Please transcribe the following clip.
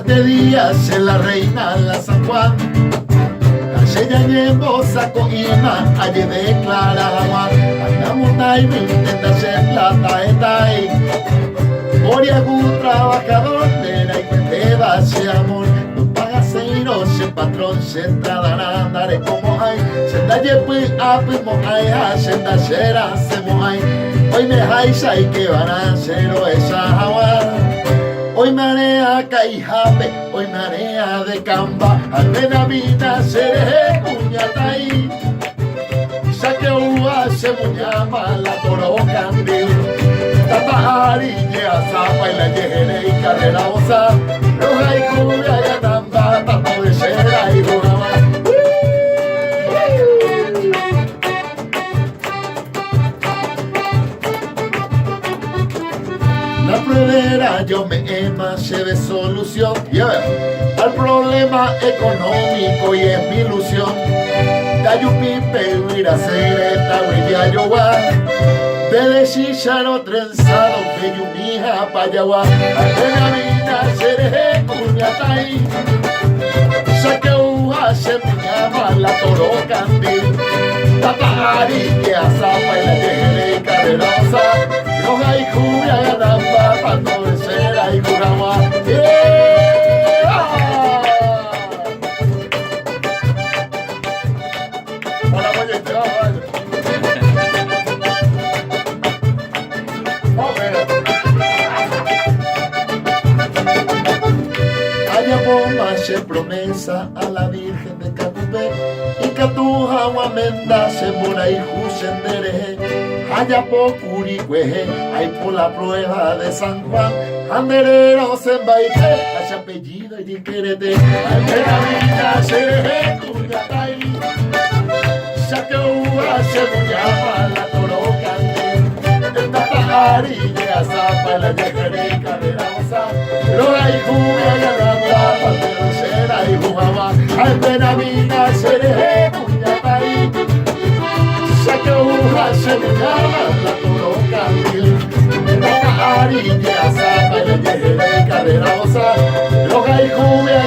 7 días en la reina la San Juan. Calle ya llevo saco ima, allí declara Juan. Andamos naime, intenta ser plata etai. Moria un trabajador, nera y cuenteba se amor. No paga seiro, se patrón, se entrada andaré como hay. Se da yepi api mo hay, se da sera se mo hay. Hoy me haisa y que van a hacer esa Juan. Hoy marea caijape, hoy marea de camba, al vida seré cuñatay. Saque uva se muñama la toro candil. Tapa ariñe azapa y la yejere y carrera osa. Roja y cubia y atamba, tapo de cera y jugaba. La pruebera yo me ema se ve solución al problema económico y es mi ilusión. Tayupipe huira sereta huilla yoguá. Dele chicharo trenzado que yumija payaguá. Alena vida seré cuñatay. Saque uva se me llama la toro candil. Tapari que azapa y la yejere caderosa. Roja y cubia y adamba, pato de cera y curagua. Hola, oye, te va, vale. Allá bomba se promesa a la Virgen de Catupé y Catuja Guamenda se mora y jusendere. Allá por Curicueje, hay por la prueba de San Juan, anderero se embaite, hace apellido y diquerete, al que la vida se cuñatay, saque uva se llama la toro candil, el tapajari de azapa, la yejere caderosa, pero hay jubia y aranda, patero cera y jugaba, al que la vida se cuñatay. Saque uva se me llama la toro candil. En la harina azapa y la yejere caderosa. Roja y jubia